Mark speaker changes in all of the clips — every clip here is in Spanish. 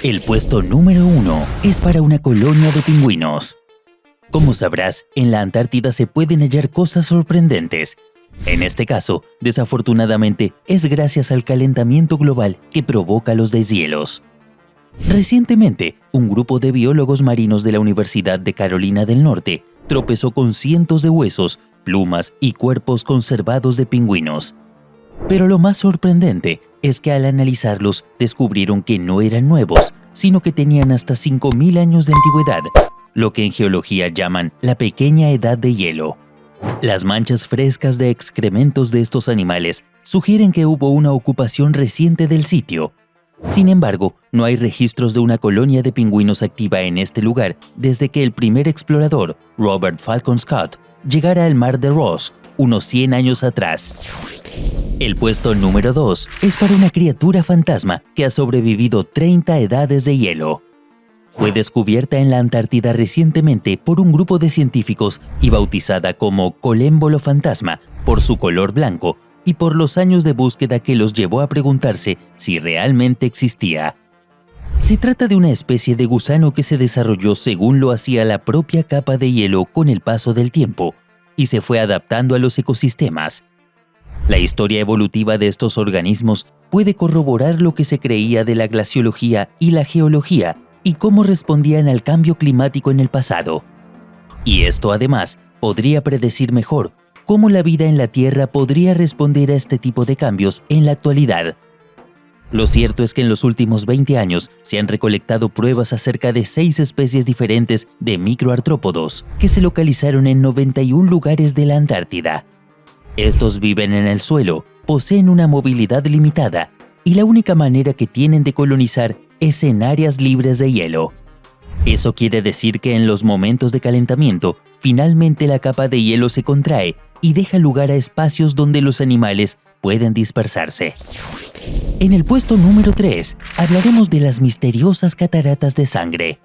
Speaker 1: El puesto número 1 es para una colonia de pingüinos. Como sabrás, en la Antártida se pueden hallar cosas sorprendentes. En este caso, desafortunadamente, es gracias al calentamiento global que provoca los deshielos. Recientemente, un grupo de biólogos marinos de la Universidad de Carolina del Norte tropezó con cientos de huesos, plumas y cuerpos conservados de pingüinos. Pero lo más sorprendente es que al analizarlos descubrieron que no eran nuevos, sino que tenían hasta 5.000 años de antigüedad, lo que en geología llaman la pequeña edad de hielo. Las manchas frescas de excrementos de estos animales sugieren que hubo una ocupación reciente del sitio. Sin embargo, no hay registros de una colonia de pingüinos activa en este lugar desde que el primer explorador, Robert Falcon Scott, llegara al mar de Ross unos 100 años atrás. El puesto número 2 es para una criatura fantasma que ha sobrevivido 30 edades de hielo. Fue descubierta en la Antártida recientemente por un grupo de científicos y bautizada como colémbolo fantasma por su color blanco y por los años de búsqueda que los llevó a preguntarse si realmente existía. Se trata de una especie de gusano que se desarrolló según lo hacía la propia capa de hielo con el paso del tiempo y se fue adaptando a los ecosistemas. La historia evolutiva de estos organismos puede corroborar lo que se creía de la glaciología y la geología y cómo respondían al cambio climático en el pasado. Y esto además podría predecir mejor cómo la vida en la Tierra podría responder a este tipo de cambios en la actualidad. Lo cierto es que en los últimos 20 años se han recolectado pruebas acerca de 6 especies diferentes de microartrópodos que se localizaron en 91 lugares de la Antártida. Estos viven en el suelo, poseen una movilidad limitada y la única manera que tienen de colonizar es en áreas libres de hielo. Eso quiere decir que en los momentos de calentamiento, finalmente la capa de hielo se contrae y deja lugar a espacios donde los animales pueden dispersarse. En el puesto número 3 hablaremos de las misteriosas cataratas de sangre.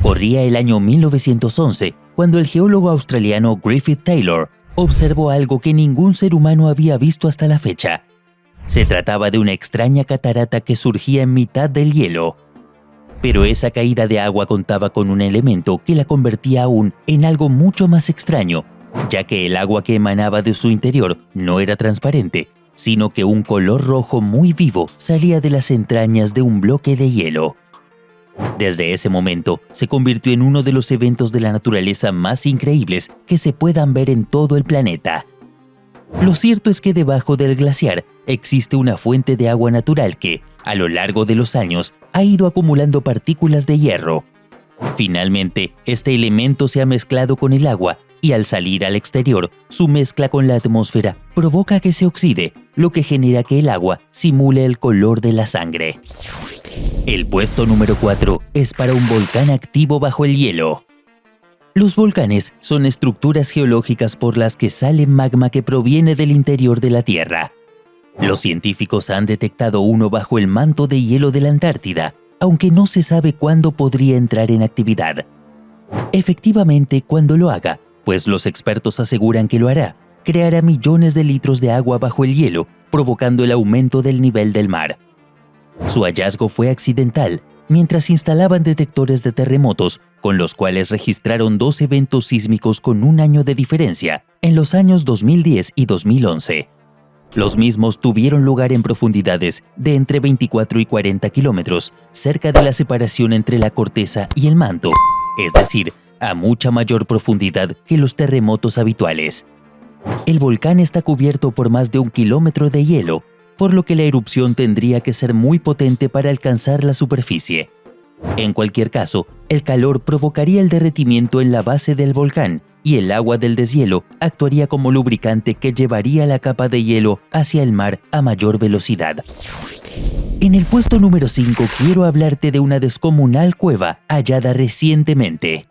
Speaker 1: Corría el año 1911 cuando el geólogo australiano Griffith Taylor observó algo que ningún ser humano había visto hasta la fecha. Se trataba de una extraña catarata que surgía en mitad del hielo. Pero esa caída de agua contaba con un elemento que la convertía aún en algo mucho más extraño, ya que el agua que emanaba de su interior no era transparente, sino que un color rojo muy vivo salía de las entrañas de un bloque de hielo. Desde ese momento, se convirtió en uno de los eventos de la naturaleza más increíbles que se puedan ver en todo el planeta. Lo cierto es que debajo del glaciar existe una fuente de agua natural que, a lo largo de los años, ha ido acumulando partículas de hierro. Finalmente, este elemento se ha mezclado con el agua y al salir al exterior, su mezcla con la atmósfera provoca que se oxide, lo que genera que el agua simule el color de la sangre. El puesto número 4 es para un volcán activo bajo el hielo. Los volcanes son estructuras geológicas por las que sale magma que proviene del interior de la Tierra. Los científicos han detectado uno bajo el manto de hielo de la Antártida, aunque no se sabe cuándo podría entrar en actividad. Efectivamente, cuando lo haga, pues los expertos aseguran que lo hará, creará millones de litros de agua bajo el hielo, provocando el aumento del nivel del mar. Su hallazgo fue accidental, mientras instalaban detectores de terremotos, con los cuales registraron 2 eventos sísmicos con un año de diferencia, en los años 2010 y 2011. Los mismos tuvieron lugar en profundidades de entre 24 y 40 kilómetros, cerca de la separación entre la corteza y el manto, es decir, a mucha mayor profundidad que los terremotos habituales. El volcán está cubierto por más de 1 kilómetro de hielo, por lo que la erupción tendría que ser muy potente para alcanzar la superficie. En cualquier caso, el calor provocaría el derretimiento en la base del volcán y el agua del deshielo actuaría como lubricante que llevaría la capa de hielo hacia el mar a mayor velocidad. En el puesto número 5 quiero hablarte de una descomunal cueva hallada recientemente.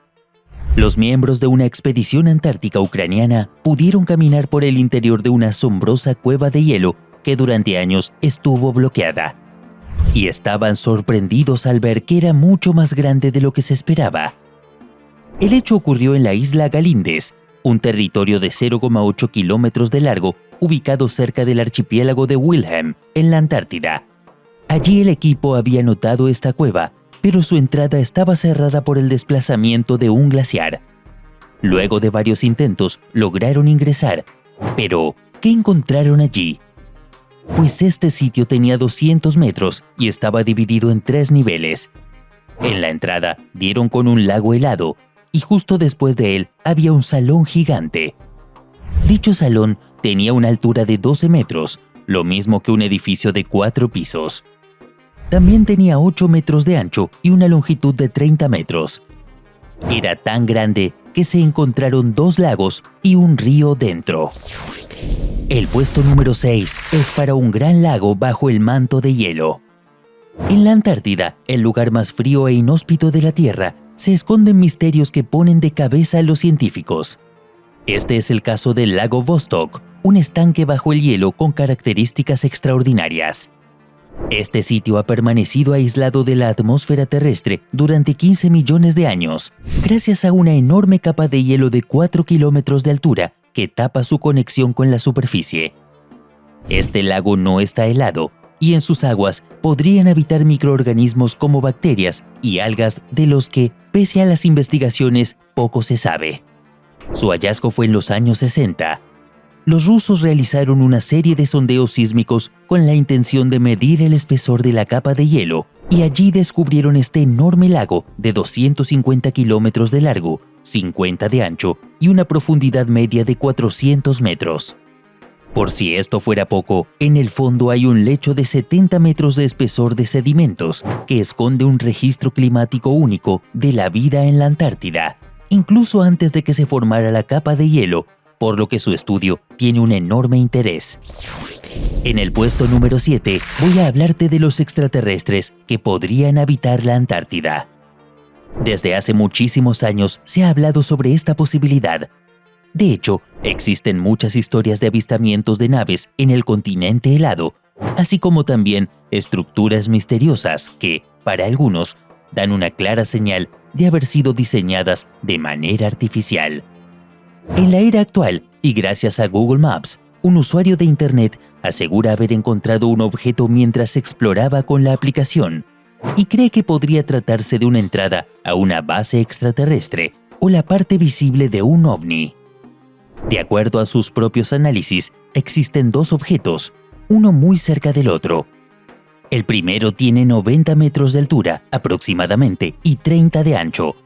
Speaker 1: Los miembros de una expedición antártica ucraniana pudieron caminar por el interior de una asombrosa cueva de hielo que durante años estuvo bloqueada. Y estaban sorprendidos al ver que era mucho más grande de lo que se esperaba. El hecho ocurrió en la isla Galíndez, un territorio de 0,8 kilómetros de largo ubicado cerca del archipiélago de Wilhelm, en la Antártida. Allí el equipo había notado esta cueva, pero su entrada estaba cerrada por el desplazamiento de un glaciar. Luego de varios intentos, lograron ingresar. Pero, ¿qué encontraron allí? Pues este sitio tenía 200 metros y estaba dividido en 3 niveles. En la entrada dieron con un lago helado y justo después de él había un salón gigante. Dicho salón tenía una altura de 12 metros, lo mismo que un edificio de 4 pisos. También tenía 8 metros de ancho y una longitud de 30 metros. Era tan grande que se encontraron 2 lagos y un río dentro. El puesto número 6 es para un gran lago bajo el manto de hielo. En la Antártida, el lugar más frío e inhóspito de la Tierra, se esconden misterios que ponen de cabeza a los científicos. Este es el caso del lago Vostok, un estanque bajo el hielo con características extraordinarias. Este sitio ha permanecido aislado de la atmósfera terrestre durante 15 millones de años, gracias a una enorme capa de hielo de 4 kilómetros de altura que tapa su conexión con la superficie. Este lago no está helado, y en sus aguas podrían habitar microorganismos como bacterias y algas de los que, pese a las investigaciones, poco se sabe. Su hallazgo fue en los años 60. Los rusos realizaron una serie de sondeos sísmicos con la intención de medir el espesor de la capa de hielo, y allí descubrieron este enorme lago de 250 kilómetros de largo, 50 de ancho y una profundidad media de 400 metros. Por si esto fuera poco, en el fondo hay un lecho de 70 metros de espesor de sedimentos que esconde un registro climático único de la vida en la Antártida, incluso antes de que se formara la capa de hielo, por lo que su estudio tiene un enorme interés. En el puesto número 7 voy a hablarte de los extraterrestres que podrían habitar la Antártida. Desde hace muchísimos años se ha hablado sobre esta posibilidad. De hecho, existen muchas historias de avistamientos de naves en el continente helado, así como también estructuras misteriosas que, para algunos, dan una clara señal de haber sido diseñadas de manera artificial. En la era actual, y gracias a Google Maps, un usuario de Internet asegura haber encontrado un objeto mientras exploraba con la aplicación, y cree que podría tratarse de una entrada a una base extraterrestre o la parte visible de un ovni. De acuerdo a sus propios análisis, existen 2 objetos, uno muy cerca del otro. El primero tiene 90 metros de altura aproximadamente y 30 de ancho,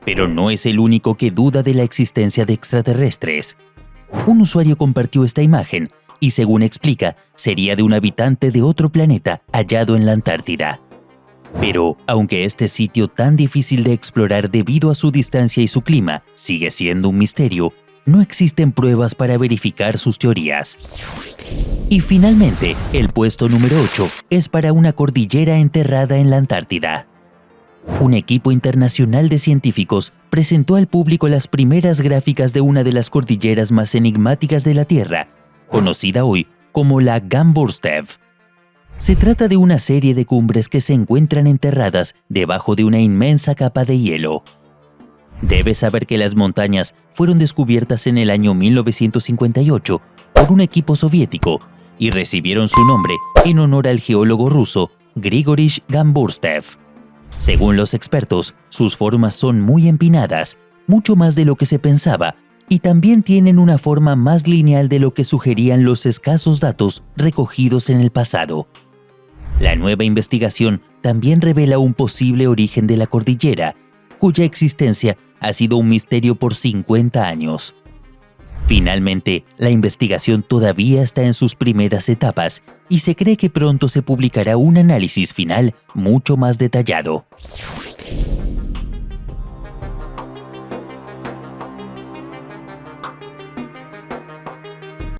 Speaker 1: pero no es el único que duda de la existencia de extraterrestres. Un usuario compartió esta imagen y, según explica, sería de un habitante de otro planeta hallado en la Antártida. Pero, aunque este sitio tan difícil de explorar debido a su distancia y su clima sigue siendo un misterio, no existen pruebas para verificar sus teorías. Y finalmente, el puesto número 8 es para una cordillera enterrada en la Antártida. Un equipo internacional de científicos presentó al público las primeras gráficas de una de las cordilleras más enigmáticas de la Tierra, conocida hoy como la Gamburstev. Se trata de una serie de cumbres que se encuentran enterradas debajo de una inmensa capa de hielo. Debes saber que las montañas fueron descubiertas en el año 1958 por un equipo soviético y recibieron su nombre en honor al geólogo ruso Grigorij Gamburstev. Según los expertos, sus formas son muy empinadas, mucho más de lo que se pensaba, y también tienen una forma más lineal de lo que sugerían los escasos datos recogidos en el pasado. La nueva investigación también revela un posible origen de la cordillera, cuya existencia ha sido un misterio por 50 años. Finalmente, la investigación todavía está en sus primeras etapas y se cree que pronto se publicará un análisis final mucho más detallado.